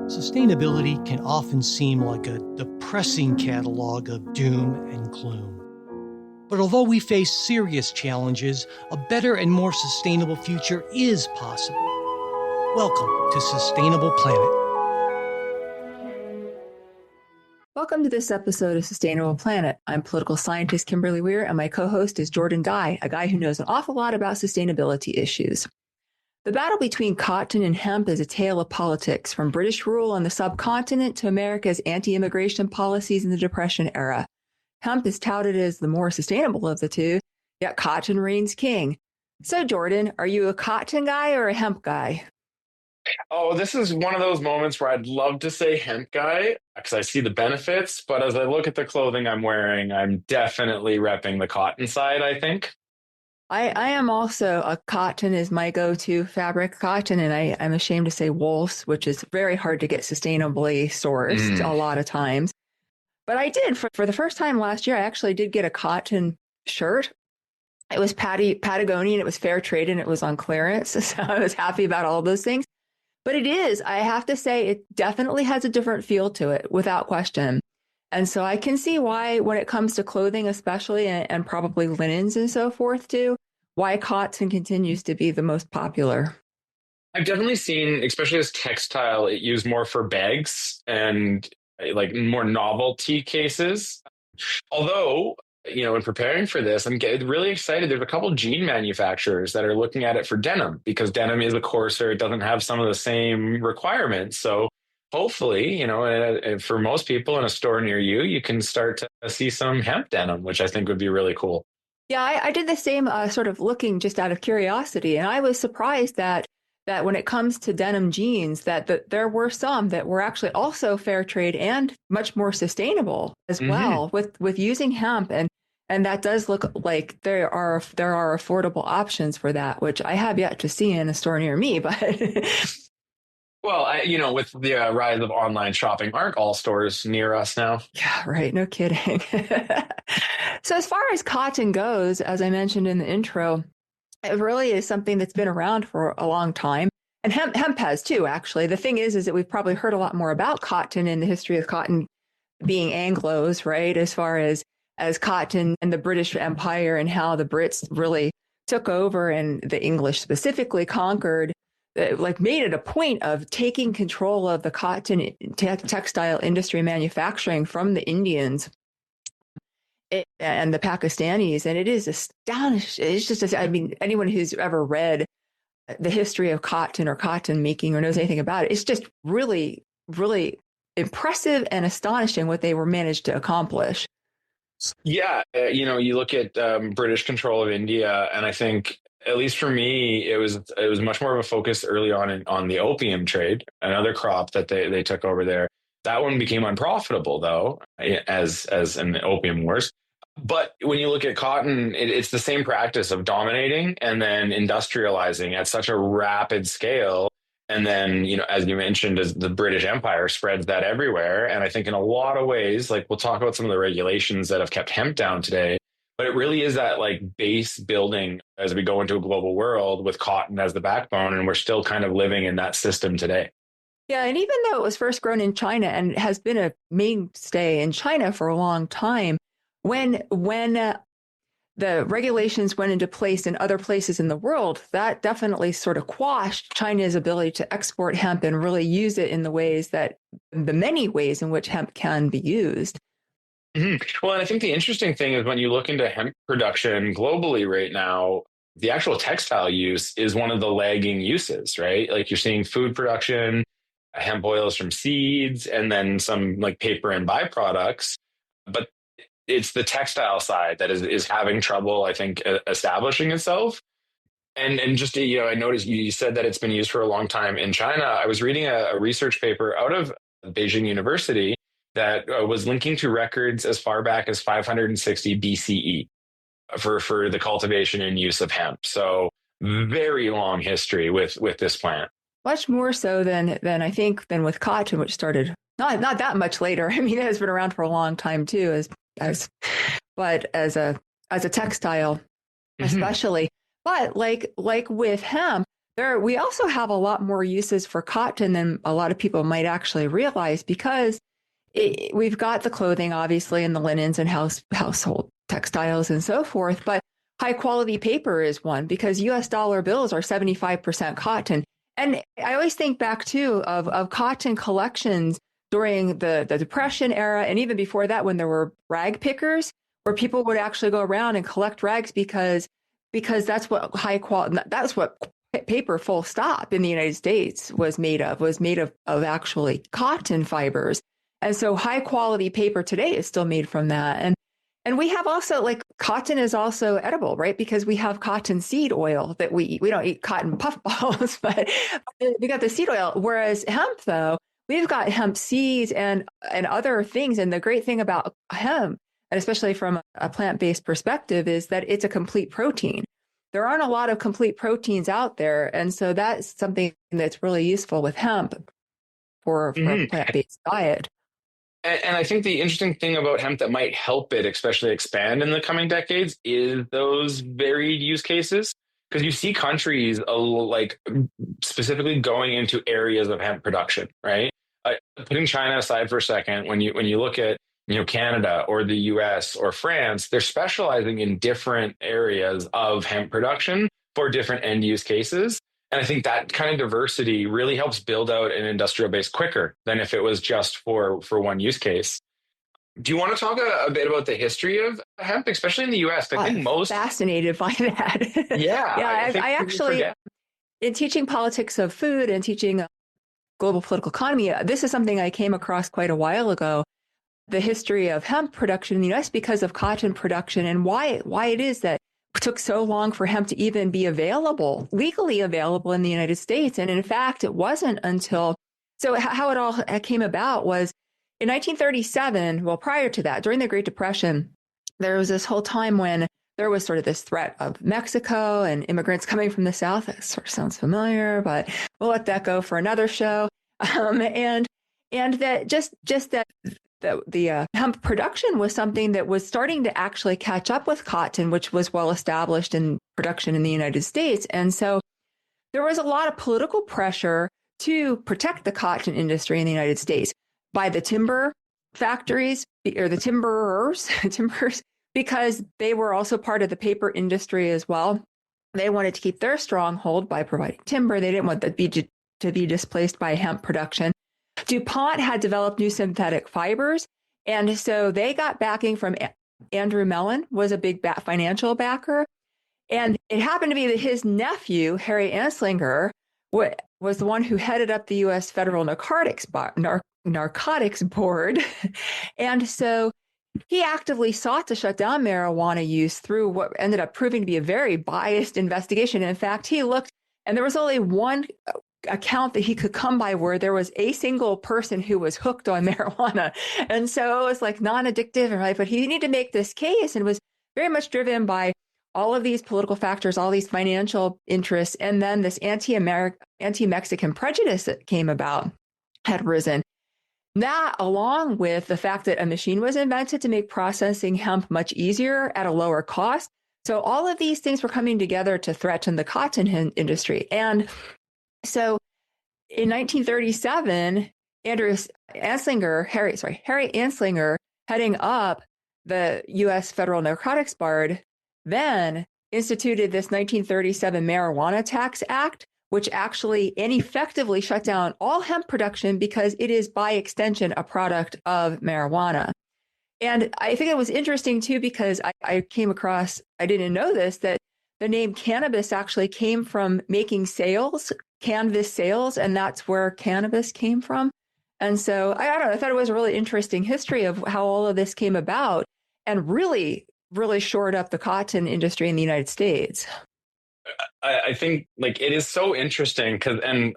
Sustainability can often seem like a depressing catalog of doom and gloom. But although we face serious challenges, a better and more sustainable future is possible. Welcome to Sustainable Planet. Welcome to this episode of Sustainable Planet. I'm political scientist Kimberly Weir, and my co-host is Jordan Dye, a guy who knows an awful lot about sustainability issues. The battle between cotton and hemp is a tale of politics, from British rule on the subcontinent to America's anti-immigration policies in the Depression era. Hemp is touted as the more sustainable of the two, yet cotton reigns king. So, Jordan, are you a cotton guy or a hemp guy? Oh, this is one of those moments where I'd love to say hemp guy because I see the benefits, but as I look at the clothing I'm wearing, I'm definitely repping the cotton side, I think. I am also a cotton is my go-to fabric, cotton, and I'm ashamed to say wool, which is very hard to get sustainably sourced a lot of times. But I did, for the first time last year, I actually did get a cotton shirt. It was Patagonian, it was fair trade, and it was on clearance. So I was happy about all those things. But I have to say, it definitely has a different feel to it, without question. And so I can see why, when it comes to clothing, especially, and probably linens and so forth too, why cotton continues to be the most popular. I've definitely seen, especially as textile, it used more for bags and like more novelty cases. Although, in preparing for this, I'm getting really excited. There's a couple jean manufacturers that are looking at it for denim because denim is a coarser. It doesn't have some of the same requirements. So hopefully, for most people in a store near you, you can start to see some hemp denim, which I think would be really cool. Yeah, I did the same sort of looking just out of curiosity. And I was surprised that when it comes to denim jeans, that there were some that were actually also fair trade and much more sustainable as well with using hemp. And that does look like there are affordable options for that, which I have yet to see in a store near me. But well, with the rise of online shopping, aren't all stores near us now? Yeah, right. No kidding. So as far as cotton goes, as I mentioned in the intro, it really is something that's been around for a long time. And hemp has too, actually. The thing is that we've probably heard a lot more about cotton in the history of cotton being Anglos, right? As far as cotton and the British Empire and how the Brits really took over and the English specifically conquered, made it a point of taking control of the cotton textile industry manufacturing from the Indians and the Pakistanis. And it is astonishing. It's just, anyone who's ever read the history of cotton or cotton making or knows anything about it, it's just really, really impressive and astonishing what they were managed to accomplish. Yeah. You look at British control of India, and I think, at least for me, it was much more of a focus early on the opium trade, another crop that they took over there. That one became unprofitable, though, as in the opium wars. But when you look at cotton, it's the same practice of dominating and then industrializing at such a rapid scale. And then, as you mentioned, as the British Empire spreads that everywhere. And I think in a lot of ways, like we'll talk about some of the regulations that have kept hemp down today, but it really is that base building as we go into a global world with cotton as the backbone. And we're still kind of living in that system today. Yeah, and even though it was first grown in China and has been a mainstay in China for a long time, when the regulations went into place in other places in the world, that definitely sort of quashed China's ability to export hemp and really use it in the many ways in which hemp can be used. Well, and I think the interesting thing is when you look into hemp production globally right now, the actual textile use is one of the lagging uses, right? Like you're seeing food production, hemp oils from seeds, and then some paper and byproducts. But it's the textile side that is having trouble, I think, establishing itself. And just, I noticed you said that it's been used for a long time in China. I was reading a research paper out of Beijing University that was linking to records as far back as 560 BCE for the cultivation and use of hemp. So very long history with this plant. Much more so than with cotton, which started not that much later. I mean, it has been around for a long time too, but as a textile, especially. But like with hemp, we also have a lot more uses for cotton than a lot of people might actually realize, because we've got the clothing, obviously, and the linens and household textiles and so forth. But high quality paper is one, because US dollar bills are 75% cotton. And I always think back, too, of cotton collections during the Depression era, and even before that, when there were rag pickers, where people would actually go around and collect rags because that's what that's what paper, full stop, in the United States was made of actually cotton fibers. And so high quality paper today is still made from that. And we have also, like, cotton is also edible, right? Because we have cotton seed oil that we eat. We don't eat cotton puffballs, but we got the seed oil. Whereas hemp, though, we've got hemp seeds and other things. And the great thing about hemp, and especially from a plant-based perspective, is that it's a complete protein. There aren't a lot of complete proteins out there. And so that's something that's really useful with hemp for a plant-based diet. And I think the interesting thing about hemp that might help it especially expand in the coming decades is those varied use cases. Because you see countries like specifically going into areas of hemp production, right? Putting China aside for a second, when you look at Canada or the US or France, they're specializing in different areas of hemp production for different end use cases. And I think that kind of diversity really helps build out an industrial base quicker than if it was just for one use case. Do you want to talk a bit about the history of hemp, especially in the US? I think most fascinated by that. Yeah. I actually, in teaching politics of food and teaching global political economy, this is something I came across quite a while ago. The history of hemp production in the US because of cotton production, and why it is that it took so long for hemp to even be legally available in the United States. And in fact, it wasn't until, so how it all came about was in 1937, well, prior to that, during the Great Depression, there was this whole time when there was sort of this threat of Mexico and immigrants coming from the South. That sort of sounds familiar, but we'll let that go for another show. And that just that the hemp production was something that was starting to actually catch up with cotton, which was well established in production in the United States. And so there was a lot of political pressure to protect the cotton industry in the United States by the timber factories or the timbers, because they were also part of the paper industry as well. They wanted to keep their stronghold by providing timber. They didn't want that to be displaced by hemp production. DuPont had developed new synthetic fibers, and so they got backing from Andrew Mellon, was a big financial backer. And it happened to be that his nephew, Harry Anslinger, was the one who headed up the U.S. Federal Narcotics Board. And so he actively sought to shut down marijuana use through what ended up proving to be a very biased investigation. And in fact, he looked, and there was only one account that he could come by where there was a single person who was hooked on marijuana. And so it was like non-addictive, right? But he needed to make this case, and was very much driven by all of these political factors, all these financial interests, and then this anti-Mexican prejudice that came about had risen. That, along with the fact that a machine was invented to make processing hemp much easier at a lower cost. So all of these things were coming together to threaten the cotton industry. And so in 1937, Harry Anslinger, heading up the U.S. Federal Narcotics Board, then instituted this 1937 Marijuana Tax Act, which actually and effectively shut down all hemp production because it is by extension a product of marijuana. And I think it was interesting too, because I came across, I didn't know this, that the name cannabis actually came from making canvas sails, and that's where cannabis came from. And so I don't know, I thought it was a really interesting history of how all of this came about, and really shored up the cotton industry in the United States. I think like it is so interesting because, and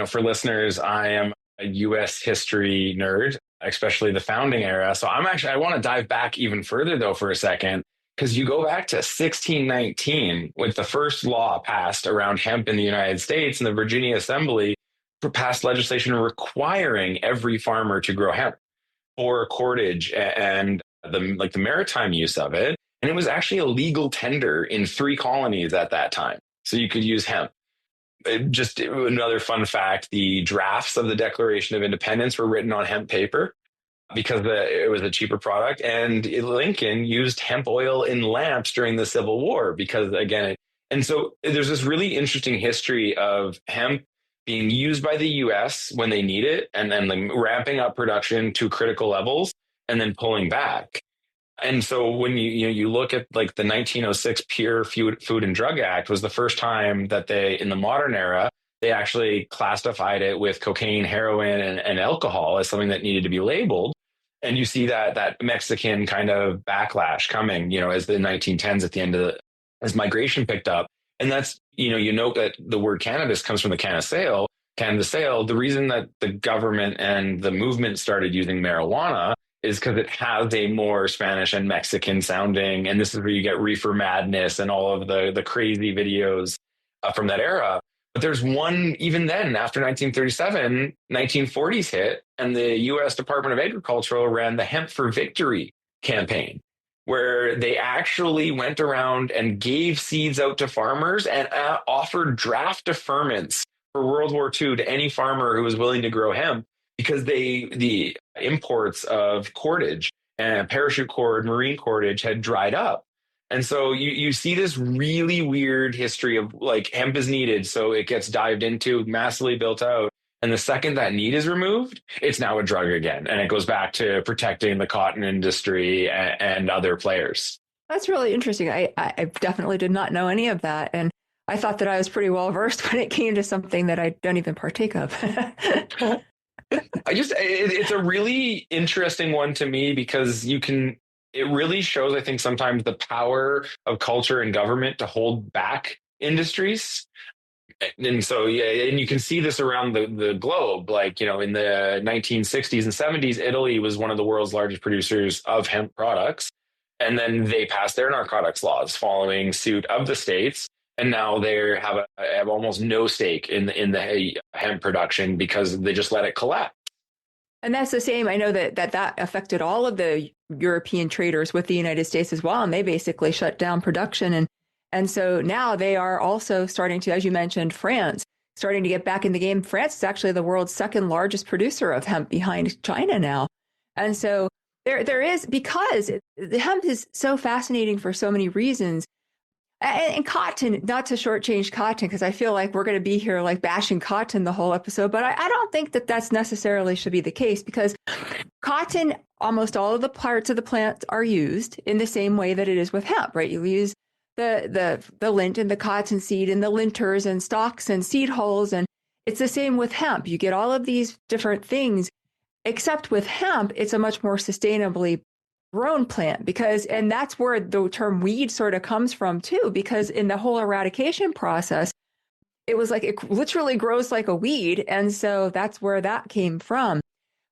for listeners, I am a U.S. history nerd, especially the founding era. So I want to dive back even further though for a second, because you go back to 1619 with the first law passed around hemp in the United States, and the Virginia Assembly passed legislation requiring every farmer to grow hemp for cordage and the maritime use of it. And it was actually a legal tender in 3 colonies at that time. So you could use hemp. just another fun fact, the drafts of the Declaration of Independence were written on hemp paper because it was a cheaper product. And Lincoln used hemp oil in lamps during the Civil War because, again, and so there's this really interesting history of hemp being used by the US when they need it, and then like ramping up production to critical levels and then pulling back. And so when you look at like the 1906 Pure Food and Drug Act was the first time that they, in the modern era, they actually classified it with cocaine, heroin, and alcohol as something that needed to be labeled. And you see that Mexican kind of backlash coming, as the 1910s at the end of as migration picked up. And that's, you note that the word cannabis comes from the cannabis sale. The reason that the government and the movement started using marijuana is because it has a more Spanish and Mexican sounding. And this is where you get Reefer Madness and all of the crazy videos from that era. But there's one, even then, after 1937, 1940s hit, and the U.S. Department of Agriculture ran the Hemp for Victory campaign, where they actually went around and gave seeds out to farmers and offered draft deferments for World War II to any farmer who was willing to grow hemp, because the imports of cordage and parachute cord, marine cordage had dried up. And so you see this really weird history of like hemp is needed, so it gets dived into, massively built out. And the second that need is removed, it's now a drug again. And it goes back to protecting the cotton industry and other players. That's really interesting. I definitely did not know any of that. And I thought that I was pretty well versed when it came to something that I don't even partake of. It's a really interesting one to me because it really shows, I think, sometimes the power of culture and government to hold back industries. And so, and you can see this around the globe. Like, in the 1960s and 70s, Italy was one of the world's largest producers of hemp products. And then they passed their narcotics laws following suit of the states. And now they have almost no stake in the hemp production because they just let it collapse. And that's the same. I know that affected all of the European traders with the United States as well. And they basically shut down production. And so now they are also starting to, as you mentioned, France, starting to get back in the game. France is actually the world's second largest producer of hemp behind China now. And so there is, because the hemp is so fascinating for so many reasons. And cotton, not to shortchange cotton, because I feel like we're going to be here like bashing cotton the whole episode, but I don't think that that's necessarily should be the case, because cotton, almost all of the parts of the plant are used in the same way that it is with hemp, right? You use the lint and the cotton seed and the linters and stalks and seed hulls, and it's the same with hemp. You get all of these different things, except with hemp, it's a much more sustainably grown plant, and that's where the term weed sort of comes from too, because in the whole eradication process, it was like it literally grows like a weed. And so that's where that came from.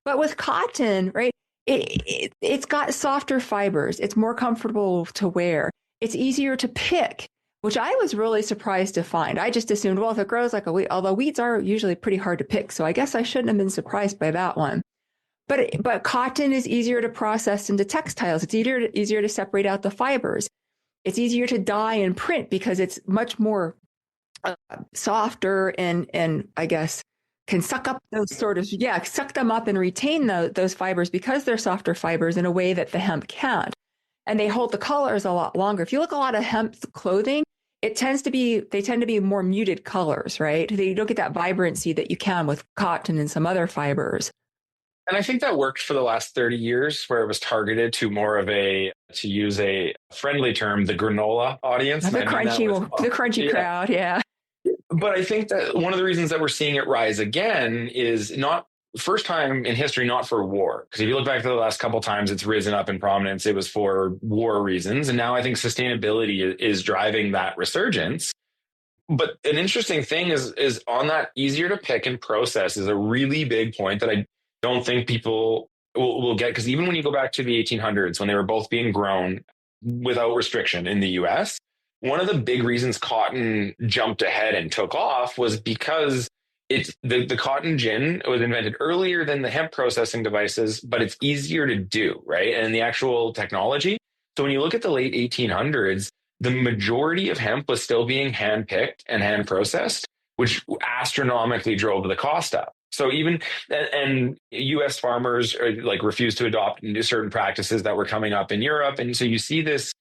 But with cotton, right, it's got softer fibers. It's more comfortable to wear. It's easier to pick, which I was really surprised to find. I just assumed, well, if it grows like a weed, although weeds are usually pretty hard to pick. So I guess I shouldn't have been surprised by that one. But cotton is easier to process into textiles. It's easier to separate out the fibers. It's easier to dye and print because it's much more softer and I guess can suck up those suck them up and retain those fibers because they're softer fibers in a way that the hemp can't. And they hold the colors a lot longer. If you look at a lot of hemp clothing, they tend to be more muted colors, right? You don't get that vibrancy that you can with cotton and some other fibers. And I think that worked for the last 30 years, where it was targeted to more of to use a friendly term, the granola audience. The crunchy crowd, yeah. But I think that one of the reasons that we're seeing it rise again is not first time in history, not for war. Because if you look back to the last couple of times it's risen up in prominence, it was for war reasons. And now I think sustainability is driving that resurgence. But an interesting thing is on that easier to pick and process is a really big point that I don't think people will get, because even when you go back to the 1800s, when they were both being grown without restriction in the US, one of the big reasons cotton jumped ahead and took off was because the cotton gin was invented earlier than the hemp processing devices, but it's easier to do, right? And the actual technology. So when you look at the late 1800s, the majority of hemp was still being hand-picked and hand-processed. which astronomically drove the cost up. So even and U.S. farmers like refused to adopt certain practices that were coming up in Europe, and so you see this.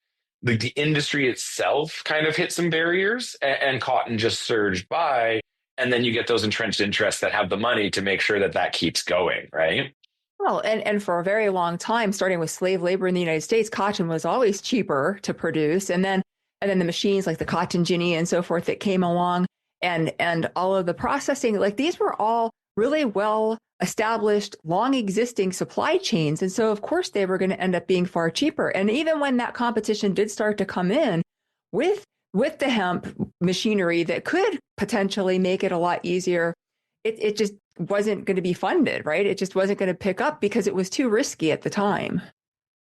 The industry itself kind of hit some barriers, and cotton just surged by, and then you get those entrenched interests that have the money to make sure that that keeps going, right? Well, and for a very long time, starting with slave labor in the United States, cotton was always cheaper to produce, and then the machines like the cotton ginny and so forth that came along, and all of the processing, like these were all really well established, long existing supply chains. And so, of course, they were going to end up being far cheaper. And even when that competition did start to come in with the hemp machinery that could potentially make it a lot easier, it just wasn't going to be funded, right? It just wasn't going to pick up because it was too risky at the time.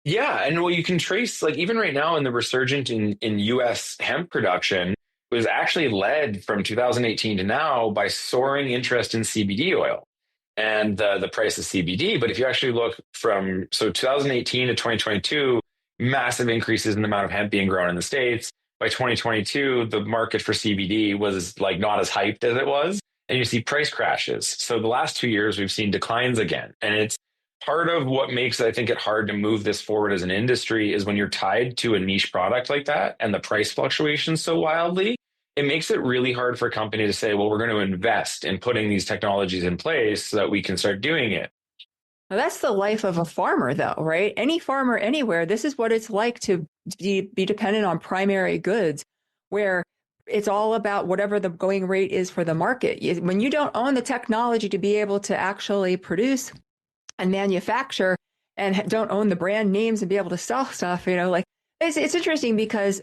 Yeah. And well, you can trace, like, even right now in the resurgent in US hemp production, it was actually led from 2018 to now by soaring interest in CBD oil and the price of CBD. But if you actually look from 2018 to 2022, massive increases in the amount of hemp being grown in the States. By 2022, the market for CBD was like not as hyped as it was. And you see price crashes. So the last 2 years, we've seen declines again. And it's part of what makes, I think, it hard to move this forward as an industry is when you're tied to a niche product like that and the price fluctuations so wildly, it makes it really hard for a company to say, well, we're going to invest in putting these technologies in place so that we can start doing it. Well, that's the life of a farmer, though, right? Any farmer anywhere, this is what it's like to be dependent on primary goods, where it's all about whatever the going rate is for the market. When you don't own the technology to be able to actually produce and manufacture and don't own the brand names and be able to sell stuff, like it's interesting because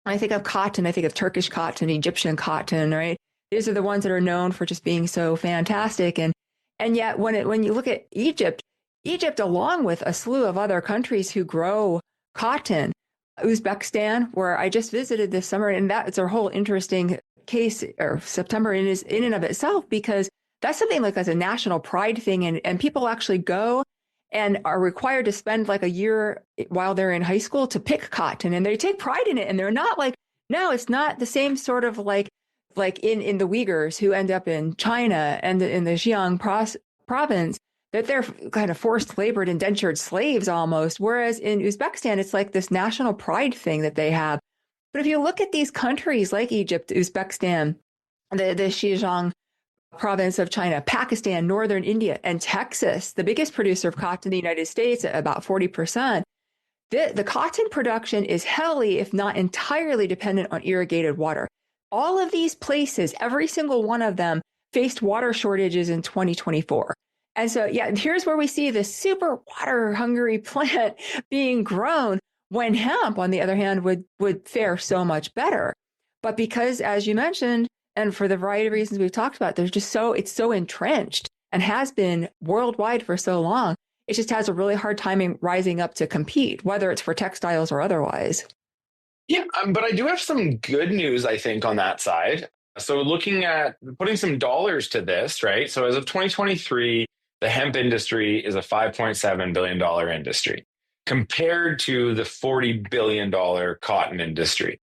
I think of cotton, I think of Turkish cotton, Egyptian cotton, right? These are the ones that are known for just being so fantastic. And yet when you look at Egypt, along with a slew of other countries who grow cotton, Uzbekistan, where I just visited this summer, and that's a whole interesting case, or September in and of itself, because that's something like as a national pride thing. And people actually go and are required to spend like a year while they're in high school to pick cotton, and they take pride in it. And they're not like, no, it's not the same sort of like in the Uyghurs who end up in China and in the Xi'an province, that they're kind of forced labored, indentured slaves almost. Whereas in Uzbekistan, it's like this national pride thing that they have. But if you look at these countries like Egypt, Uzbekistan, the Xinjiang province of China, Pakistan, northern India, and Texas, the biggest producer of cotton in the United States at about 40%, the cotton production is heavily, if not entirely, dependent on irrigated water. All of these places, every single one of them, faced water shortages in 2024. And so, yeah, here's where we see this super water hungry plant being grown, when hemp, on the other hand, would fare so much better. But because, as you mentioned, and for the variety of reasons we've talked about, it's so entrenched and has been worldwide for so long, it just has a really hard time rising up to compete, whether it's for textiles or otherwise. Yeah, but I do have some good news, I think, on that side. So looking at putting some dollars to this, right? So as of 2023, the hemp industry is a $5.7 billion industry compared to the $40 billion cotton industry.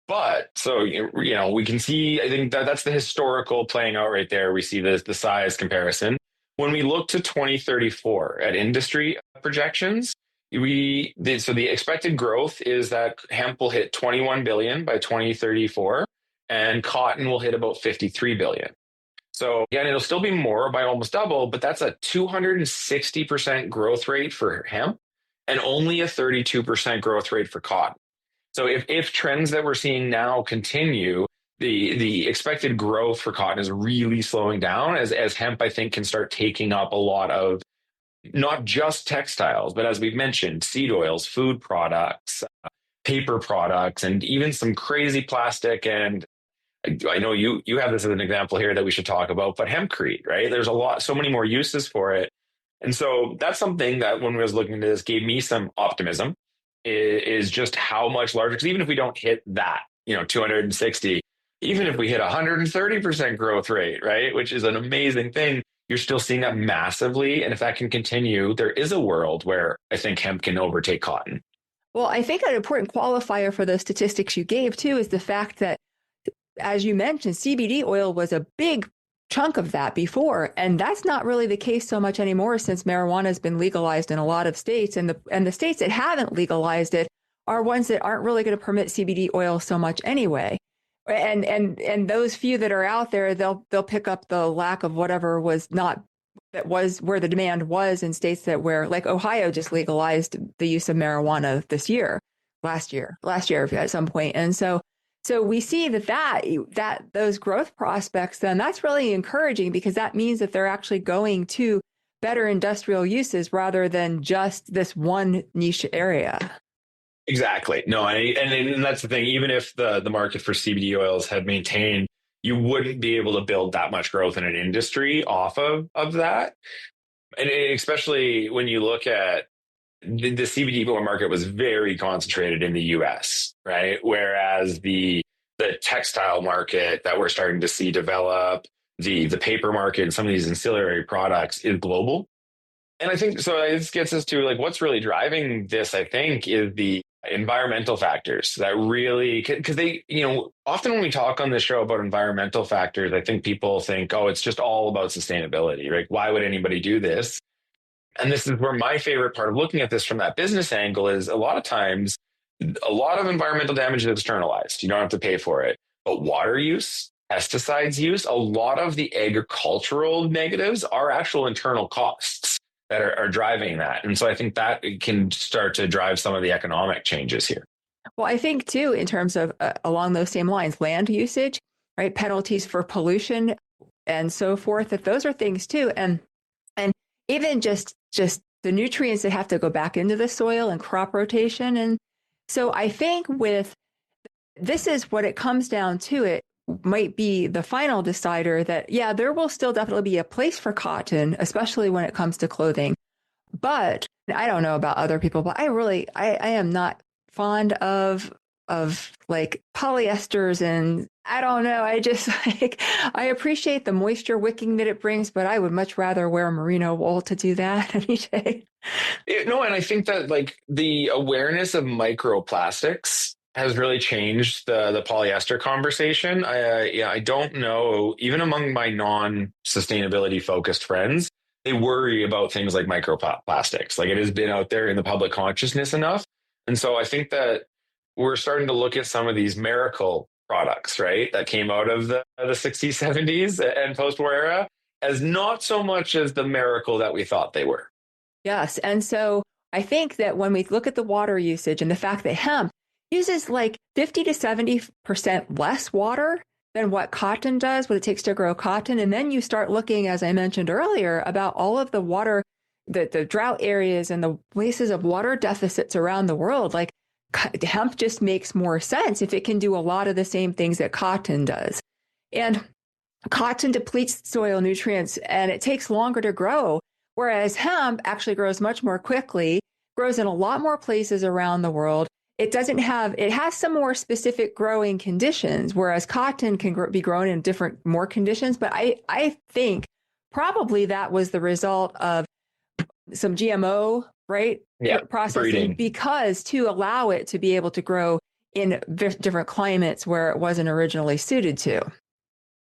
But so, we can see, I think that's the historical playing out right there. We see the size comparison. When we look to 2034 at industry projections, so the expected growth is that hemp will hit 21 billion by 2034 and cotton will hit about 53 billion. So again, it'll still be more by almost double, but that's a 260% growth rate for hemp and only a 32% growth rate for cotton. So if trends that we're seeing now continue, the expected growth for cotton is really slowing down as hemp, I think, can start taking up a lot of not just textiles, but as we've mentioned, seed oils, food products, paper products, and even some crazy plastic. And I know you have this as an example here that we should talk about, but hempcrete, right? There's so many more uses for it. And so that's something that when we was looking at this gave me some optimism, is just how much larger, because even if we don't hit that, 260, even if we hit 130% growth rate, right, which is an amazing thing, you're still seeing that massively. And if that can continue, there is a world where I think hemp can overtake cotton. Well, I think an important qualifier for those statistics you gave, too, is the fact that as you mentioned, CBD oil was a big chunk of that before, and that's not really the case so much anymore since marijuana has been legalized in a lot of states, and the states that haven't legalized it are ones that aren't really going to permit CBD oil so much anyway. And those few that are out there, they'll pick up the lack of whatever was not that was where the demand was in states that where, like Ohio just legalized the use of marijuana last year at some point. And so we see that those growth prospects, then that's really encouraging because that means that they're actually going to better industrial uses rather than just this one niche area. Exactly. No, and that's the thing. Even if the market for CBD oils had maintained, you wouldn't be able to build that much growth in an industry off of that. And especially when you look at the CBD oil market was very concentrated in the US, right? Whereas the textile market that we're starting to see develop, the paper market, and some of these ancillary products is global. And I think so. This gets us to like what's really driving this. I think is the environmental factors that really because they often when we talk on this show about environmental factors, I think people think, oh, it's just all about sustainability. Like, why would anybody do this? And this is where my favorite part of looking at this from that business angle is a lot of times, a lot of environmental damage is externalized. You don't have to pay for it. But water use, pesticides use, a lot of the agricultural negatives are actual internal costs that are driving that. And so I think that can start to drive some of the economic changes here. Well, I think too, in terms of along those same lines, land usage, right? Penalties for pollution and so forth, that those are things too. And even just the nutrients that have to go back into the soil and crop rotation. And so I think this is what it comes down to. It might be the final decider that, yeah, there will still definitely be a place for cotton, especially when it comes to clothing. But I don't know about other people, but I am not fond of like polyesters, and I don't know. I just I appreciate the moisture wicking that it brings, but I would much rather wear merino wool to do that any day. No, and I think that like the awareness of microplastics has really changed the polyester conversation. I don't know, even among my non-sustainability focused friends, they worry about things like microplastics. Like it has been out there in the public consciousness enough. And so I think that we're starting to look at some of these miracle products, right, that came out of the 60s, 70s and post-war era as not so much as the miracle that we thought they were. Yes. And so I think that when we look at the water usage and the fact that hemp uses like 50 to 70% less water than what cotton does, what it takes to grow cotton. And then you start looking, as I mentioned earlier, about all of the water, the drought areas and the places of water deficits around the world. Like hemp just makes more sense if it can do a lot of the same things that cotton does. And cotton depletes soil nutrients and it takes longer to grow, whereas hemp actually grows much more quickly, grows in a lot more places around the world. It has some more specific growing conditions, whereas cotton can be grown in more conditions. But I think probably that was the result of some GMO, right? Yeah, processing, breeding. because to allow it to be able to grow in different climates where it wasn't originally suited to.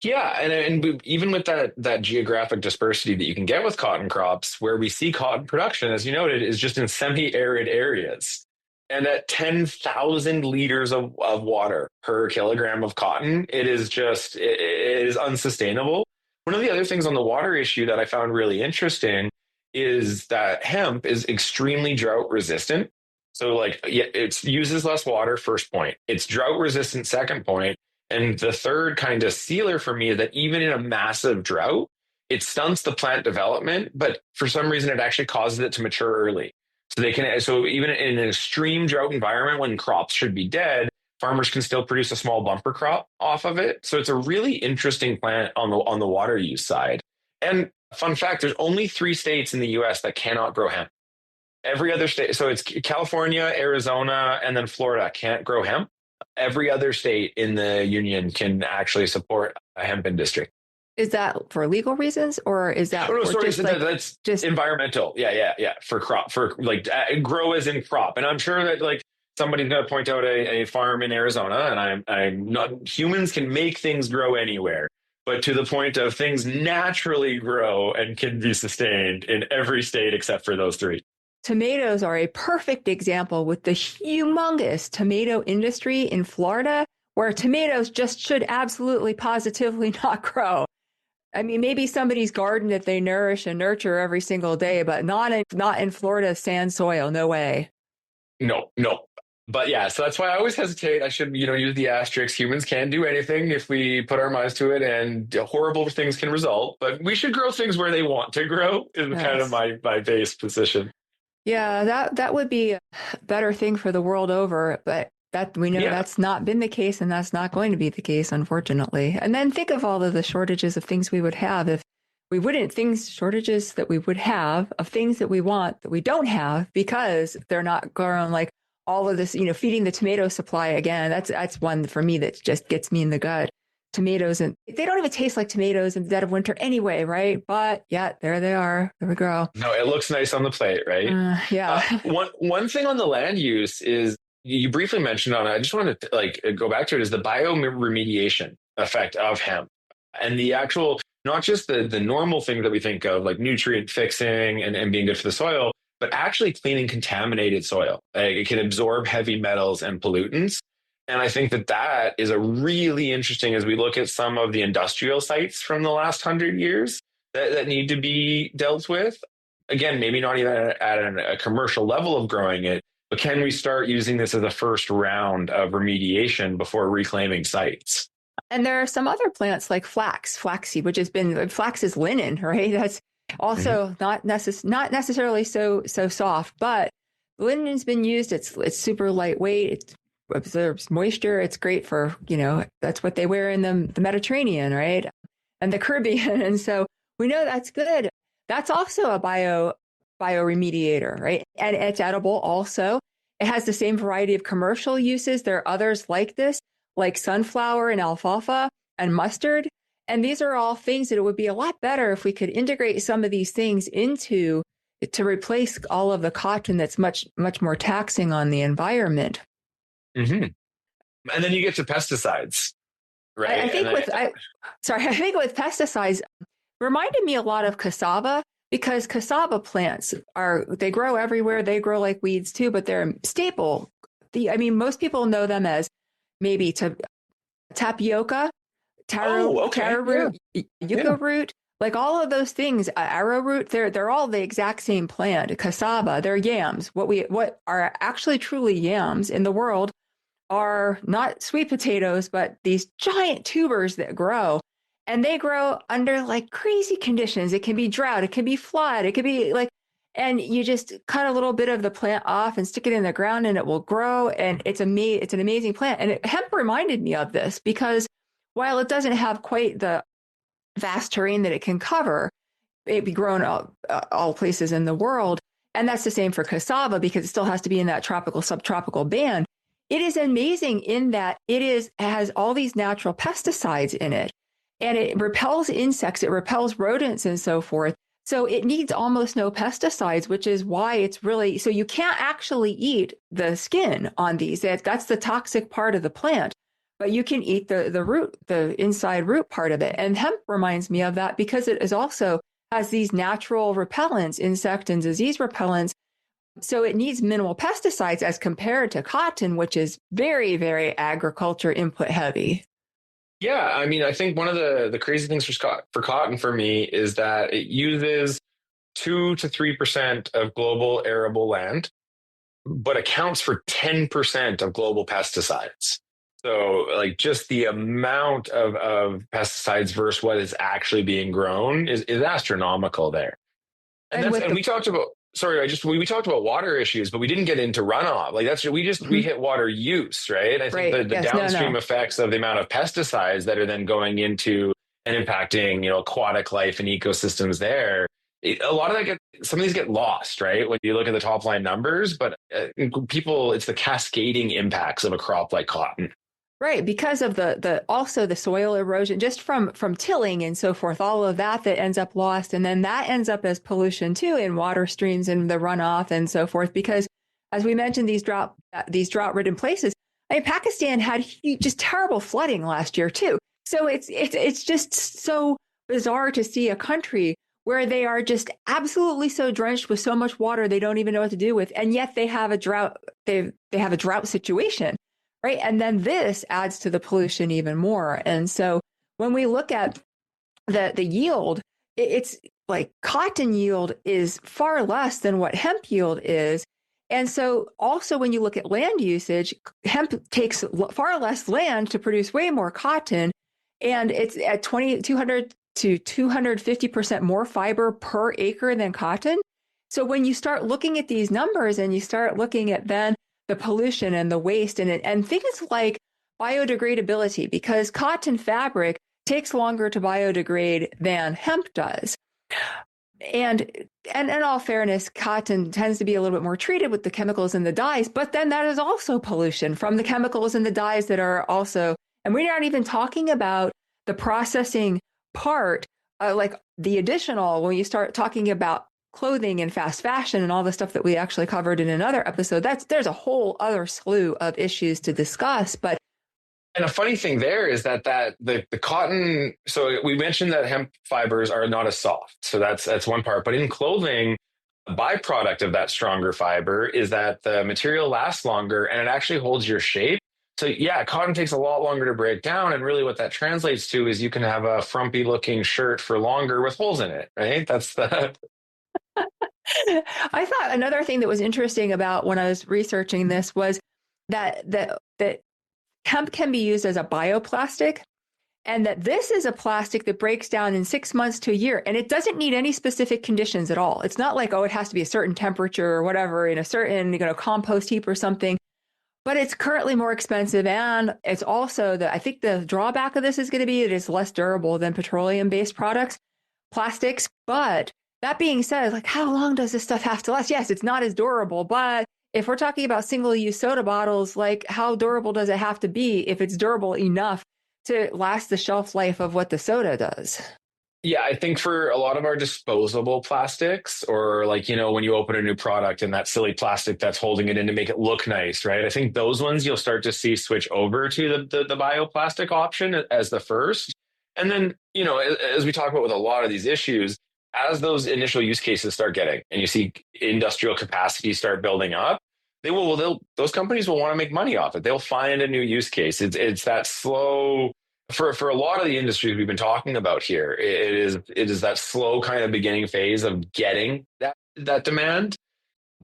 Yeah, and even with that geographic dispersity that you can get with cotton crops, where we see cotton production, as you noted, is just in semi-arid areas. And at 10,000 liters of water per kilogram of cotton, it is unsustainable. One of the other things on the water issue that I found really interesting is that hemp is extremely drought resistant. So it uses less water, first point. It's drought resistant, second point. And the third kind of sealer for me is that even in a massive drought, it stunts the plant development, but for some reason it actually causes it to mature early. So even in an extreme drought environment when crops should be dead, farmers can still produce a small bumper crop off of it. So it's a really interesting plant on the water use side. And fun fact, there's only 3 states in the US that cannot grow hemp. Every other state, so it's California, Arizona, and then Florida can't grow hemp. Every other state in the union can actually support a hemp industry. Is that for legal reasons, or is that that's just environmental? Yeah. For crop, for grow as in crop. And I'm sure that somebody's going to point out a farm in Arizona, and I'm not, humans can make things grow anywhere, but to the point of things naturally grow and can be sustained in every state except for those three. Tomatoes are a perfect example with the humongous tomato industry in Florida, where tomatoes just should absolutely positively not grow. I mean, maybe somebody's garden that they nourish and nurture every single day, but not in Florida's sand soil. No way. No, no. But yeah, so that's why I always hesitate. I should, use the asterisk. Humans can do anything if we put our minds to it, and horrible things can result. But we should grow things where they want to grow is kind of my base position. Yeah, that would be a better thing for the world over, but that we know that's not been the case, and that's not going to be the case, unfortunately. And then think of all of the shortages of things we would have if we wouldn't, shortages that we would have of things that we want that we don't have because they're not grown, like all of this, feeding the tomato supply again. That's one for me that just gets me in the gut. Tomatoes, and they don't even taste like tomatoes in the dead of winter anyway, right? But yeah, there they are. There we go. No, it looks nice on the plate, right? Yeah. One thing on the land use is you briefly mentioned on it. I just want to go back to it is the bioremediation effect of hemp and the actual, not just the normal things that we think of like nutrient fixing and being good for the soil, but actually cleaning contaminated soil. It can absorb heavy metals and pollutants. And I think that is a really interesting as we look at some of the industrial sites from the last 100 years that need to be dealt with. Again, maybe not even at a commercial level of growing it, but can we start using this as a first round of remediation before reclaiming sites? And there are some other plants like flaxseed, which has been, flax is linen, right? That's also not necessarily so soft, but linen's been used. It's super lightweight. It absorbs moisture. It's great for, that's what they wear in the Mediterranean, right? And the Caribbean. And so we know that's good. That's also a bioremediator, right? And it's edible also. It has the same variety of commercial uses. There are others like this, like sunflower and alfalfa and mustard. And these are all things that it would be a lot better if we could integrate some of these things to replace all of the cotton that's much, much more taxing on the environment. Mm-hmm. And then you get to pesticides, right? I think with pesticides, reminded me a lot of cassava, because cassava plants they grow everywhere. They grow like weeds too, but they're staple. Most people know them as maybe tapioca, taro root, yucca root, like all of those things, arrowroot, they're all the exact same plant. Cassava, they're yams. What are actually truly yams in the world are not sweet potatoes, but these giant tubers that grow. And they grow under like crazy conditions. It can be drought, it can be flood, it could be like, and you just cut a little bit of the plant off and stick it in the ground and it will grow. And it's an amazing plant. And hemp reminded me of this because while it doesn't have quite the vast terrain that it can cover, it be grown all places in the world. And that's the same for cassava because it still has to be in that tropical, subtropical band. It is amazing in that it has all these natural pesticides in it. And it repels insects, it repels rodents and so forth. So it needs almost no pesticides, which is why it's really, so you can't actually eat the skin on these. That's the toxic part of the plant, but you can eat the root, the inside root part of it. And hemp reminds me of that because it also has these natural repellents, insect and disease repellents. So it needs minimal pesticides as compared to cotton, which is very, very agriculture input heavy. Yeah, I think one of the crazy things for cotton for me is that it uses 2 to 3% of global arable land, but accounts for 10% of global pesticides. So like just the amount of pesticides versus what is actually being grown is astronomical there. And we talked about, we talked about water issues, but we didn't get into runoff. Like we hit water use, right? I think the downstream effects of the amount of pesticides that are then going into and impacting, aquatic life and ecosystems there. A lot of some of these get lost, right? When you look at the top line numbers, but it's the cascading impacts of a crop like cotton. Right, because of also the soil erosion, just from tilling and so forth, all of that ends up lost. And then that ends up as pollution too in water streams and the runoff and so forth, because as we mentioned, these drought-ridden places. I mean, Pakistan had just terrible flooding last year too. So it's just so bizarre to see a country where they are just absolutely so drenched with so much water they don't even know what to do with, and yet they have a drought. They have a drought situation, right? And then this adds to the pollution even more. And so when we look at the yield, it's like cotton yield is far less than what hemp yield is. And so also when you look at land usage, hemp takes far less land to produce way more cotton. And it's at 200 to 250% more fiber per acre than cotton. So when you start looking at these numbers and you start looking at then the pollution and the waste and things like biodegradability, because cotton fabric takes longer to biodegrade than hemp does. And in all fairness, cotton tends to be a little bit more treated with the chemicals and the dyes, but then that is also pollution from the chemicals and the dyes that are also, and we're not even talking about the processing part, like the additional, when you start talking about clothing and fast fashion and all the stuff that we actually covered in another episode, there's a whole other slew of issues to discuss. But and a funny thing there is that the cotton. So we mentioned that hemp fibers are not as soft. So that's one part. But in clothing, a byproduct of that stronger fiber is that the material lasts longer and it actually holds your shape. So yeah, cotton takes a lot longer to break down. And really what that translates to is you can have a frumpy looking shirt for longer with holes in it, right? That's the. I thought another thing that was interesting about when I was researching this was that hemp can be used as a bioplastic, and that this is a plastic that breaks down in 6 months to a year, and it doesn't need any specific conditions at all. It's not like, oh, it has to be a certain temperature or whatever in a certain, compost heap or something. But it's currently more expensive, and it's also I think the drawback of this is going to be it is less durable than petroleum-based plastics. But that being said, like, how long does this stuff have to last? Yes, it's not as durable, but if we're talking about single-use soda bottles, like, how durable does it have to be if it's durable enough to last the shelf life of what the soda does? Yeah, I think for a lot of our disposable plastics, or like, when you open a new product and that silly plastic that's holding it in to make it look nice, right? I think those ones you'll start to see switch over to the bioplastic option as the first. And then, as we talk about with a lot of these issues, as those initial use cases start getting, and you see industrial capacity start building up, those companies will want to make money off it. They'll find a new use case. It's that slow. For a lot of the industries we've been talking about here, it is that slow kind of beginning phase of getting that demand.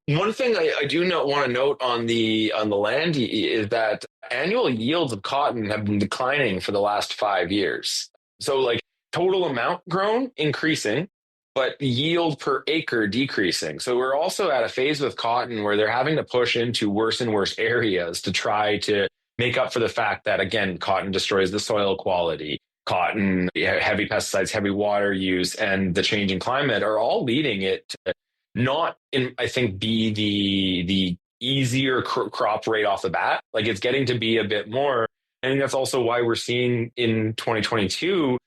One thing I do not want to note on the land is that annual yields of cotton have been declining for the last 5 years. So like total amount grown increasing, but yield per acre decreasing. So we're also at a phase with cotton where they're having to push into worse and worse areas to try to make up for the fact that, again, cotton destroys the soil quality. Cotton, heavy pesticides, heavy water use, and the changing climate are all leading it to not, I think, be the easier crop right off the bat. Like, it's getting to be a bit more. I think that's also why we're seeing in 2022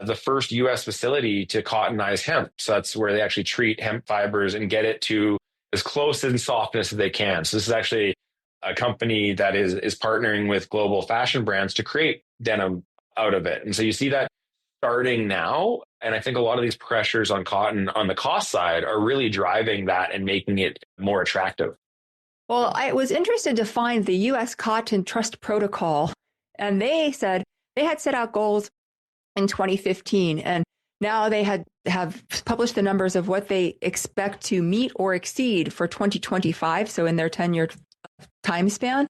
the first U.S. facility to cottonize hemp. So that's where they actually treat hemp fibers and get it to as close in softness as they can. So this is actually a company that is partnering with global fashion brands to create denim out of it. And so you see that starting now. And I think a lot of these pressures on cotton on the cost side are really driving that and making it more attractive. Well, I was interested to find the U.S. Cotton Trust Protocol, and they said they had set out goals in 2015, and now they have published the numbers of what they expect to meet or exceed for 2025. So in their 10-year time span,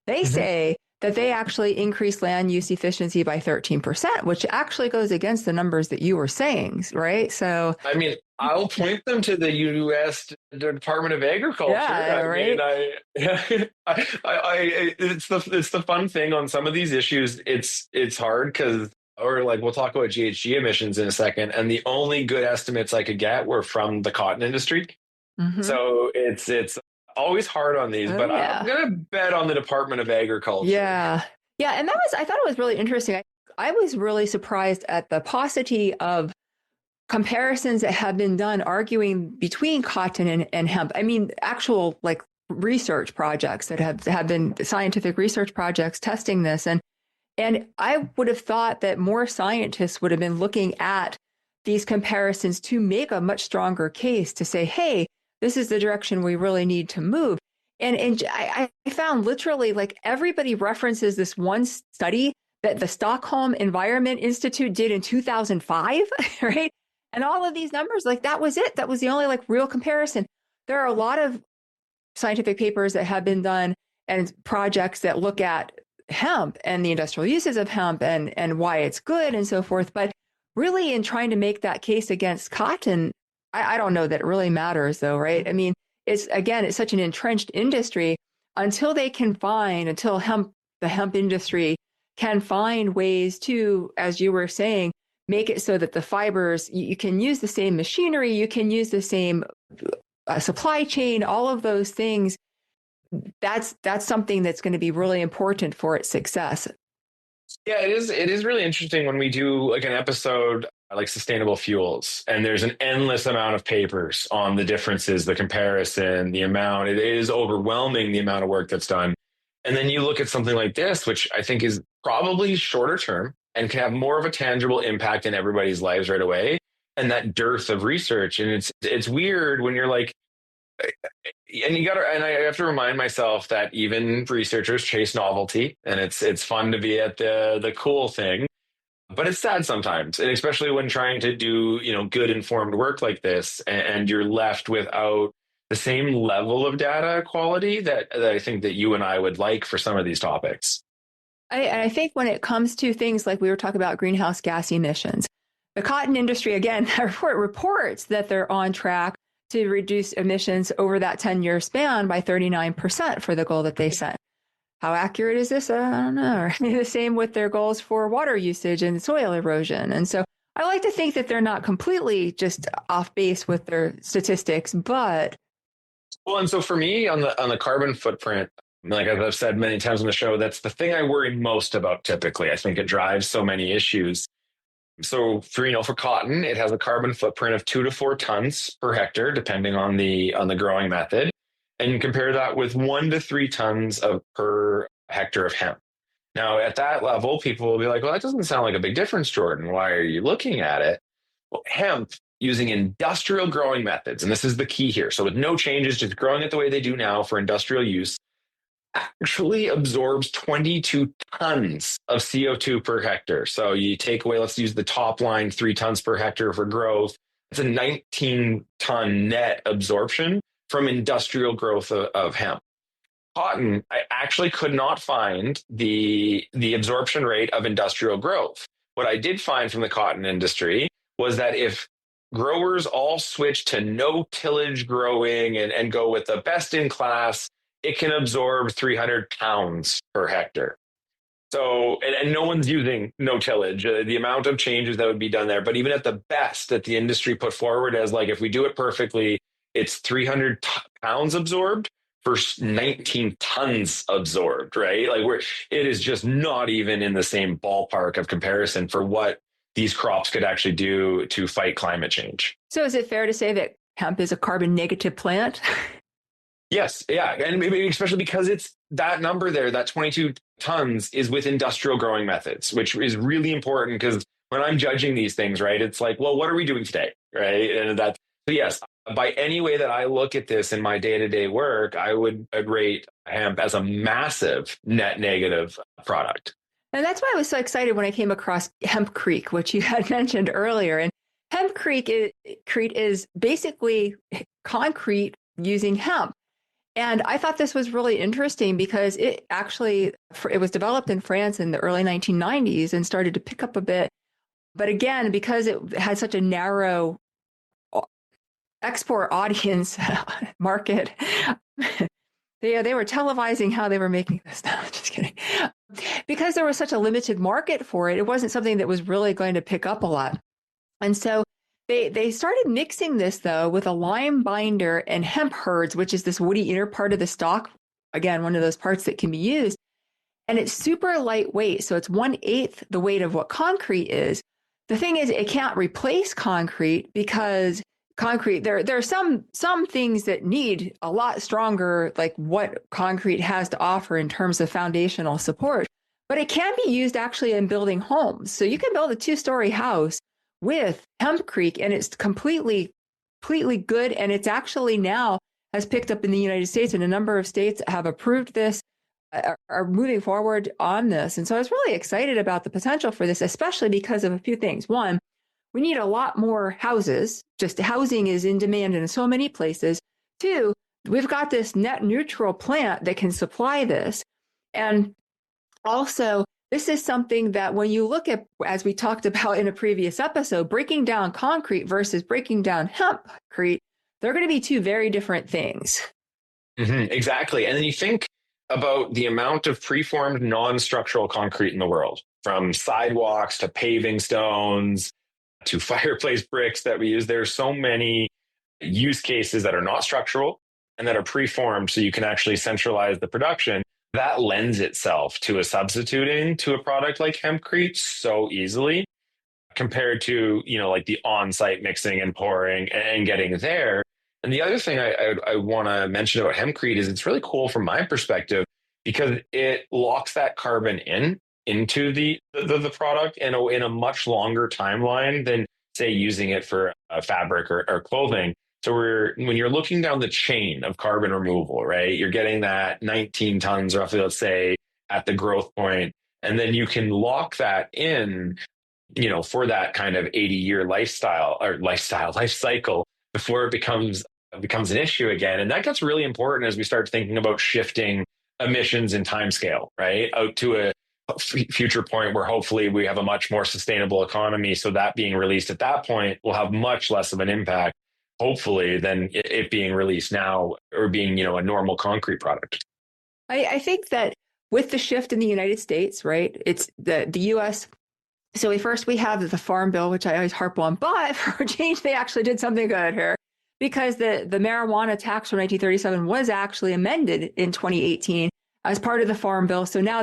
they say that they actually increase land use efficiency by 13%, which actually goes against the numbers that you were saying, right? So, I mean, I'll point them to the U.S. Department of Agriculture. Yeah, right. It's the fun thing on some of these issues. It's hard because, or like we'll talk about GHG emissions in a second, and the only good estimates I could get were from the cotton industry. So it's always hard on these, but I'm going to bet on the Department of Agriculture. Yeah. And I thought it was really interesting. I was really surprised at the paucity of comparisons that have been done arguing between cotton and hemp. I mean, actual like research projects that have been scientific research projects testing this. And I would have thought that more scientists would have been looking at these comparisons to make a much stronger case to say, hey, this is the direction we really need to move. And I found literally like everybody references this one study that the Stockholm Environment Institute did in 2005, right? And all of these numbers, like that was it. That was the only like real comparison. There are a lot of scientific papers that have been done and projects that look at hemp and the industrial uses of hemp and why it's good and so forth. But really in trying to make that case against cotton, I don't know that it really matters though, right? I mean, it's such an entrenched industry until the hemp industry can find ways to, as you were saying, make it so that the fibers, you can use the same machinery, you can use the same supply chain, all of those things. That's something that's going to be really important for its success. Yeah, it is. It is really interesting when we do like an episode like sustainable fuels, and there's an endless amount of papers on the differences, the comparison, the amount. It is overwhelming the amount of work that's done. And then you look at something like this, which I think is probably shorter term and can have more of a tangible impact in everybody's lives right away. And that dearth of research, and it's weird when you're like, and I have to remind myself that even researchers chase novelty, and it's fun to be at the cool thing, but it's sad sometimes, and especially when trying to do good informed work like this, and you're left without the same level of data quality that I think that you and I would like for some of these topics. I think when it comes to things like we were talking about greenhouse gas emissions, the cotton industry, again, reports that they're on track to reduce emissions over that 10-year span by 39% for the goal that they set. How accurate is this? I don't know. The same with their goals for water usage and soil erosion. And so I like to think that they're not completely just off base with their statistics, but. Well, and so for me on the carbon footprint, like I've said many times on the show, that's the thing I worry most about typically. I think it drives so many issues. So for cotton, it has a carbon footprint of 2 to 4 tons per hectare, depending on the growing method. And you compare that with 1 to 3 tons per hectare of hemp. Now, at that level, people will be like, well, that doesn't sound like a big difference, Jordan. Why are you looking at it? Well, hemp using industrial growing methods, and this is the key here. So with no changes, just growing it the way they do now for industrial use, actually absorbs 22 tons of CO2 per hectare. So you take away, let's use the top line, 3 tons per hectare for growth. It's a 19-ton net absorption from industrial growth of hemp. Cotton, I actually could not find the absorption rate of industrial growth. What I did find from the cotton industry was that if growers all switch to no tillage growing and go with the best in class, it can absorb 300 pounds per hectare. So, and no one's using no tillage, the amount of changes that would be done there. But even at the best that the industry put forward as like, if we do it perfectly, it's 300 pounds absorbed versus 19 tons absorbed, right? Like it is just not even in the same ballpark of comparison for what these crops could actually do to fight climate change. So is it fair to say that hemp is a carbon negative plant? Yes. Yeah. And maybe especially because it's that number there, that 22 tons is with industrial growing methods, which is really important because when I'm judging these things, right, it's like, well, what are we doing today? Right. And so yes, by any way that I look at this in my day-to-day work, I'd rate hemp as a massive net negative product. And that's why I was so excited when I came across Hempcrete, which you had mentioned earlier. And Hempcrete is basically concrete using hemp. And I thought this was really interesting because it was developed in France in the early 1990s and started to pick up a bit. But again, because it had such a narrow export audience market, they were televising how they were making this. No, just kidding. Because there was such a limited market for it, it wasn't something that was really going to pick up a lot. And so they started mixing this, though, with a lime binder and hemp herds, which is this woody inner part of the stalk. Again, one of those parts that can be used. And it's super lightweight. So it's 1/8 the weight of what concrete is. The thing is, it can't replace concrete because concrete, there are some things that need a lot stronger, like what concrete has to offer in terms of foundational support. But it can be used actually in building homes. So you can build a 2-story house with hempcrete, and it's completely good. And it's actually now has picked up in the United States, and a number of states have approved this, are moving forward on this. And so I was really excited about the potential for this, especially because of a few things. One, we need a lot more houses. Just housing is in demand in so many places. Two, we've got this net neutral plant that can supply this. And also, this is something that when you look at, as we talked about in a previous episode, breaking down concrete versus breaking down hempcrete, they're going to be two very different things. Mm-hmm, exactly. And then you think about the amount of preformed non-structural concrete in the world, from sidewalks to paving stones to fireplace bricks that we use. There's so many use cases that are not structural and that are preformed, so you can actually centralize the production. That lends itself to a substituting to a product like hempcrete so easily, compared to, like the on-site mixing and pouring and getting there. And the other thing I want to mention about hempcrete is it's really cool from my perspective because it locks that carbon into the product in a much longer timeline than, say, using it for fabric or clothing. So when you're looking down the chain of carbon removal, right, you're getting that 19 tons roughly, let's say, at the growth point, and then you can lock that in, for that kind of 80-year life cycle before it becomes an issue again. And that gets really important as we start thinking about shifting emissions in timescale, right, out to a future point where hopefully we have a much more sustainable economy. So that being released at that point will have much less of an impact, hopefully, than it being released now or being, a normal concrete product. I think that with the shift in the United States, right, it's the U.S. So we have the Farm Bill, which I always harp on, but for a change, they actually did something good here, because the Marijuana Tax from 1937 was actually amended in 2018 as part of the Farm Bill. So now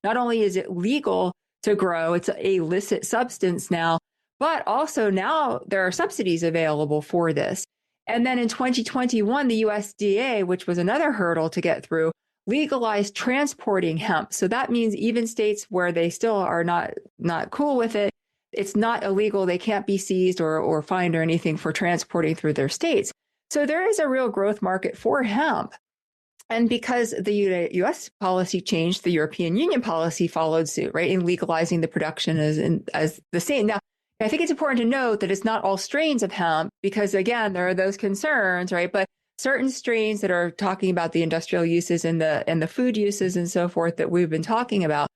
not only is it legal to grow, it's a illicit substance now, but also now there are subsidies available for this. And then in 2021, the USDA, which was another hurdle to get through, legalized transporting hemp. So that means even states where they still are not cool with it, it's not illegal. They can't be seized or fined or anything for transporting through their states. So there is a real growth market for hemp. And because the U.S. policy changed, the European Union policy followed suit, right, in legalizing the production as the same. Now, I think it's important to note that it's not all strains of hemp, because, again, there are those concerns, right? But certain strains that are talking about the industrial uses and the food uses and so forth that we've been talking about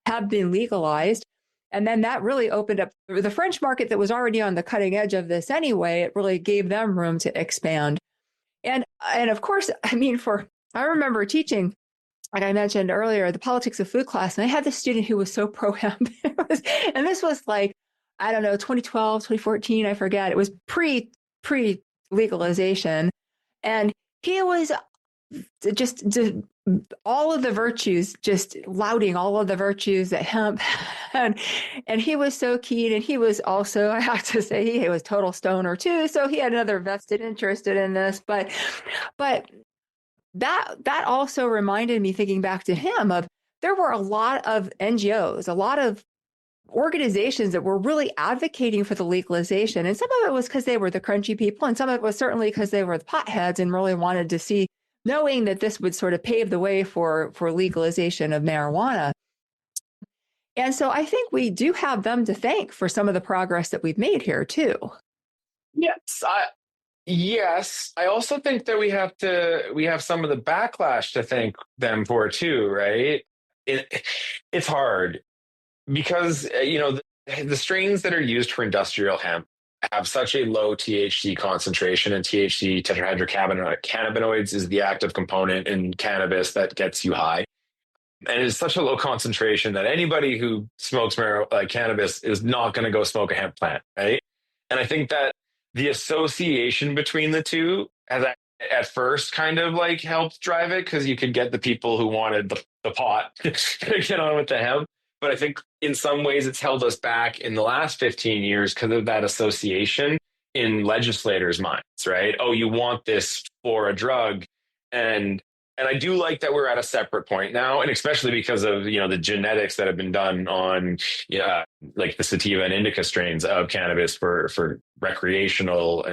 have been legalized. And then that really opened up the French market that was already on the cutting edge of this anyway. It really gave them room to expand. And of course, I remember teaching, like I mentioned earlier, the politics of food class, and I had this student who was so pro hemp. And this was like, I don't know, 2012, 2014, I forget. It was pre legalization. And he was just all of the virtues, just lauding all of the virtues that hemp had. And he was so keen. And he was also, I have to say, he was total stoner too. So he had another vested interest in this. But that also reminded me, thinking back to him, of there were a lot of NGOs, a lot of organizations that were really advocating for the legalization. And some of it was because they were the crunchy people, and some of it was certainly because they were the potheads and really wanted to see, knowing that this would sort of pave the way for legalization of marijuana. And so I think we do have them to thank for some of the progress that we've made here too. Yes. I also think that we have some of the backlash to thank them for too, right? It's hard because, the strains that are used for industrial hemp have such a low THC concentration, and THC, tetrahydrocannabinoids, is the active component in cannabis that gets you high. And it's such a low concentration that anybody who smokes cannabis is not going to go smoke a hemp plant, right? And I think that the association between the two has at first kind of like helped drive it, because you could get the people who wanted the pot to get on with the hemp. But I think in some ways it's held us back in the last 15 years because of that association. in legislators' minds, right? Oh, you want this for a drug. And I do like that we're at a separate point now, and especially because of the genetics that have been done on like the sativa and indica strains of cannabis for recreational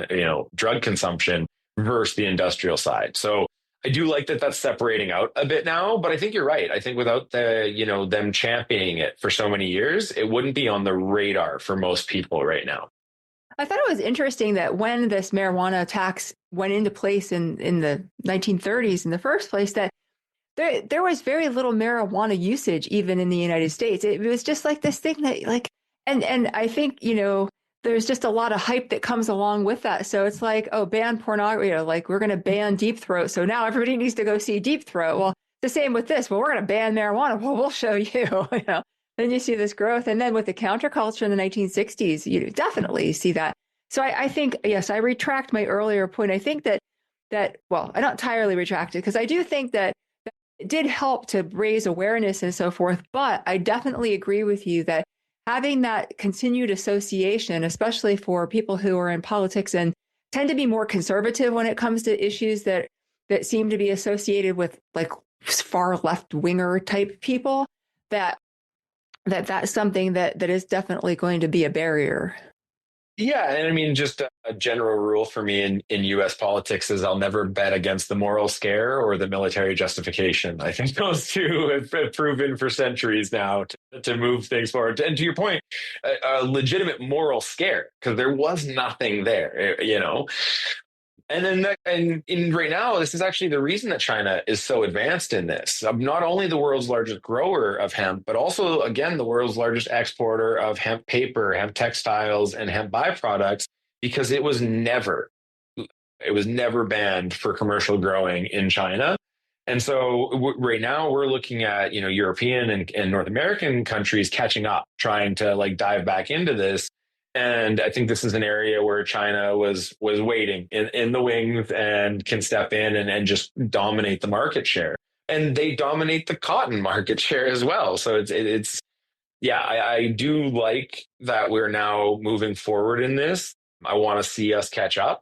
drug consumption versus the industrial side. So I do like that that's separating out a bit now, but I think you're right. I think without them championing it for so many years, it wouldn't be on the radar for most people right now. I thought it was interesting that when this marijuana tax went into place in the 1930s in the first place, that there was very little marijuana usage even in the United States. It was just like this thing that like, and I think, there's just a lot of hype that comes along with that. So it's like, oh, ban pornography, like we're going to ban Deep Throat. So now everybody needs to go see Deep Throat. Well, the same with this. Well, we're going to ban marijuana. Well, we'll show you, Then you see this growth. And then with the counterculture in the 1960s, you definitely see that. So I think, yes, I retract my earlier point. I think that, well, I don't entirely retract it because I do think that it did help to raise awareness and so forth. But I definitely agree with you that having that continued association, especially for people who are in politics and tend to be more conservative when it comes to issues that seem to be associated with like far left winger type people, that's something that is definitely going to be a barrier. Yeah, and I mean, just a general rule for me in U.S. politics is I'll never bet against the moral scare or the military justification. I think those two have proven for centuries now to move things forward. And to your point, a legitimate moral scare, because there was nothing there, And then, right now, this is actually the reason that China is so advanced in this. Not only the world's largest grower of hemp, but also, again, the world's largest exporter of hemp paper, hemp textiles, and hemp byproducts, because it was never banned for commercial growing in China. And so right now we're looking at, European and North American countries catching up, trying to like dive back into this. And I think this is an area where China was waiting in the wings and can step in and just dominate the market share. And they dominate the cotton market share as well. So I do like that we're now moving forward in this. I want to see us catch up,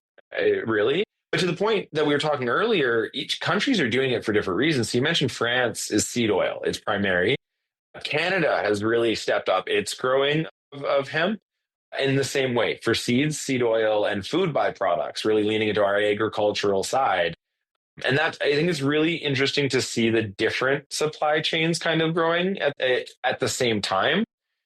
really. But to the point that we were talking earlier, each countries are doing it for different reasons. So you mentioned France is seed oil, it's primary. Canada has really stepped up its growing of hemp. In the same way for seeds, seed oil, and food byproducts, really leaning into our agricultural side. And that I think it's really interesting to see the different supply chains kind of growing at the same time.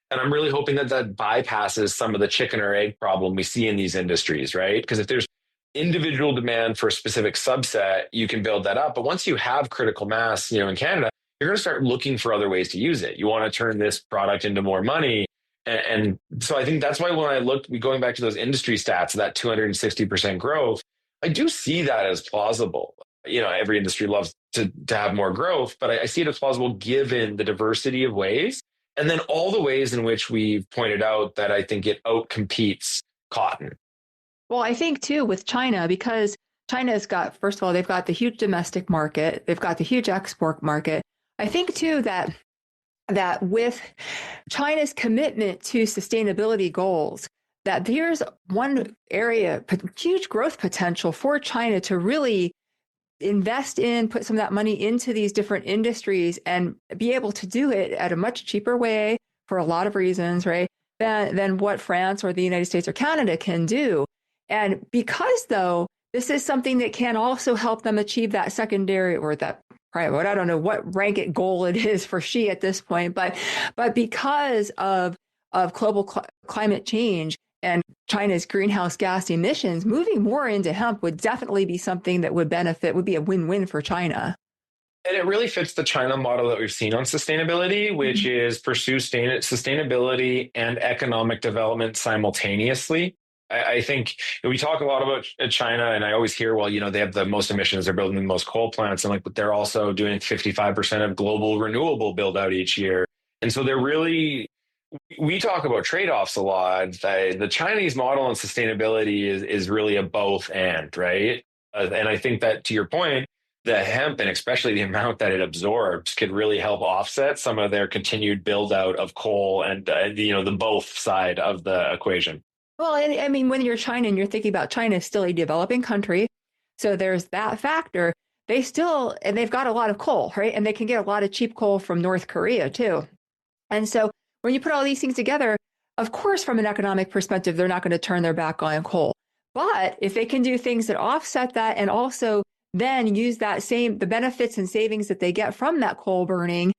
And I'm really hoping that bypasses some of the chicken or egg problem we see in these industries, right? Because if there's individual demand for a specific subset, you can build that up. But once you have critical mass, in Canada, you're going to start looking for other ways to use it. You want to turn this product into more money. And so I think that's why when I looked, going back to those industry stats, that 260% growth, I do see that as plausible. Every industry loves to have more growth, but I see it as plausible given the diversity of ways. And then all the ways in which we've pointed out that I think it outcompetes cotton. Well, I think too with China, because China's got, first of all, they've got the huge domestic market, they've got the huge export market. I think too that with China's commitment to sustainability goals, that there's one area, huge growth potential for China to really invest in, put some of that money into these different industries and be able to do it at a much cheaper way for a lot of reasons, right? Than what France or the United States or Canada can do. And because though, this is something that can also help them achieve that secondary or that I don't know what rank goal it is for Xi at this point, but because of global climate change and China's greenhouse gas emissions, moving more into hemp would definitely be something that would be a win-win for China. And it really fits the China model that we've seen on sustainability, which is pursue sustainability and economic development simultaneously. I think we talk a lot about China, and I always hear, well, they have the most emissions, they're building the most coal plants, and but they're also doing 55% of global renewable build out each year. And so we talk about trade-offs a lot. The Chinese model on sustainability is really a both and, right? And I think that to your point, the hemp and especially the amount that it absorbs could really help offset some of their continued build out of coal and the both side of the equation. Well, and I mean, when you're China and you're thinking about China is still a developing country, so there's that factor. They still, and they've got a lot of coal, right? And they can get a lot of cheap coal from North Korea too. And so when you put all these things together, of course, from an economic perspective, they're not going to turn their back on coal. But if they can do things that offset that and also then use the benefits and savings that they get from that coal burning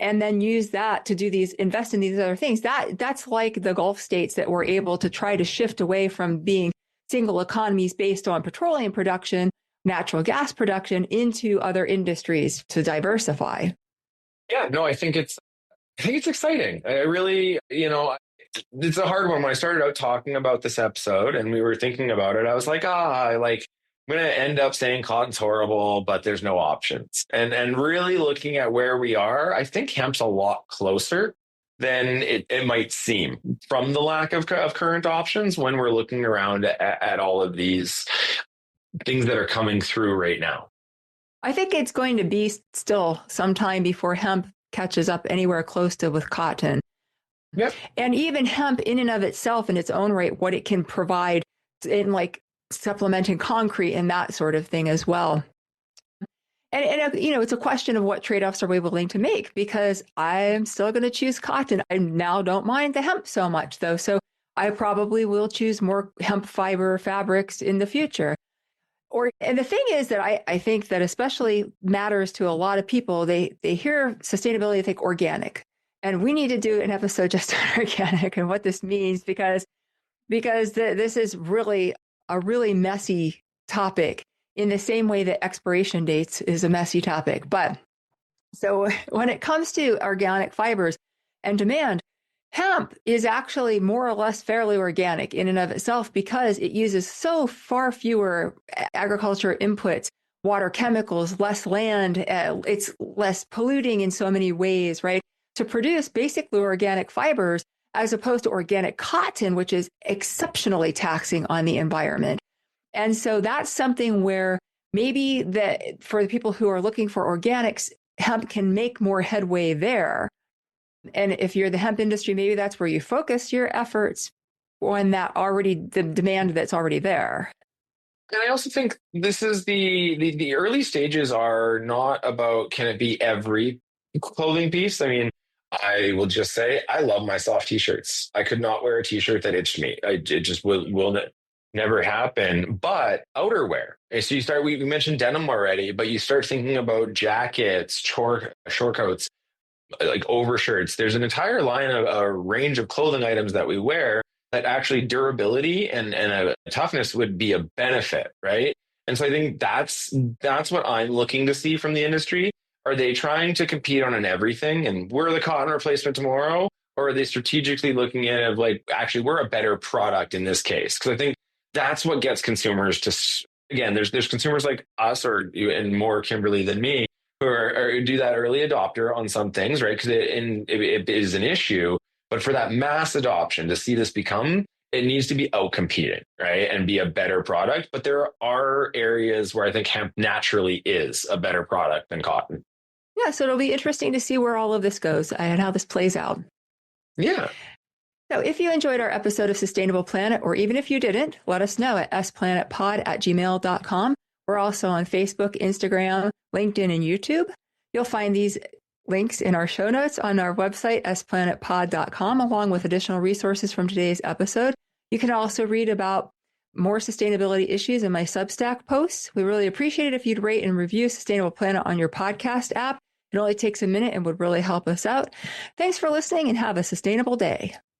and then use that to invest in these other things, that's like the Gulf states that were able to try to shift away from being single economies based on petroleum production, natural gas production into other industries to diversify. Yeah, no, I think it's exciting. I really, it's a hard one. When I started out talking about this episode and we were thinking about it, I was like, I'm going to end up saying cotton's horrible, but there's no options. And really looking at where we are, I think hemp's a lot closer than it might seem from the lack of current options when we're looking around at all of these things that are coming through right now. I think it's going to be still some time before hemp catches up anywhere close to with cotton. Yep. And even hemp in and of itself in its own right, what it can provide in like supplementing concrete and that sort of thing as well. And it's a question of what trade-offs are we willing to make, because I'm still going to choose cotton. I now don't mind the hemp so much though. So I probably will choose more hemp fiber fabrics in the future. And the thing is that I think that especially matters to a lot of people. They hear sustainability, they think organic. And we need to do an episode just on organic and what this means, because this is really a really messy topic in the same way that expiration dates is a messy topic. But so when it comes to organic fibers and demand, hemp is actually more or less fairly organic in and of itself because it uses so far fewer agriculture inputs, water, chemicals, less land. It's less polluting in so many ways, right? To produce basically organic fibers as opposed to organic cotton, which is exceptionally taxing on the environment. And so that's something where maybe for the people who are looking for organics, hemp can make more headway there. And if you're the hemp industry, maybe that's where you focus your efforts on the demand that's already there. And I also think this is the early stages are not about can it be every clothing piece. I mean, I will just say I love my soft t-shirts. I could not wear a t-shirt that itched me. It just will never happen. But outerwear. So we mentioned denim already, but you start thinking about jackets, short coats, like overshirts. There's an entire line of a range of clothing items that we wear that actually durability and a toughness would be a benefit, right? And so I think that's what I'm looking to see from the industry. Are they trying to compete on an everything and we're the cotton replacement tomorrow? Or are they strategically looking at it of like, actually, we're a better product in this case? Because I think that's what gets consumers to, again, there's consumers like us or you and more Kimberly than me who do that early adopter on some things, right? Because it is an issue. But for that mass adoption to see this it needs to be out competed, right? And be a better product. But there are areas where I think hemp naturally is a better product than cotton. Yeah, so it'll be interesting to see where all of this goes and how this plays out. Yeah. So if you enjoyed our episode of Sustainable Planet, or even if you didn't, let us know at splanetpod@gmail.com. We're also on Facebook, Instagram, LinkedIn, and YouTube. You'll find these links in our show notes on our website, splanetpod.com, along with additional resources from today's episode. You can also read about more sustainability issues in my Substack posts. We really appreciate it if you'd rate and review Sustainable Planet on your podcast app. It only takes a minute and would really help us out. Thanks for listening and have a sustainable day.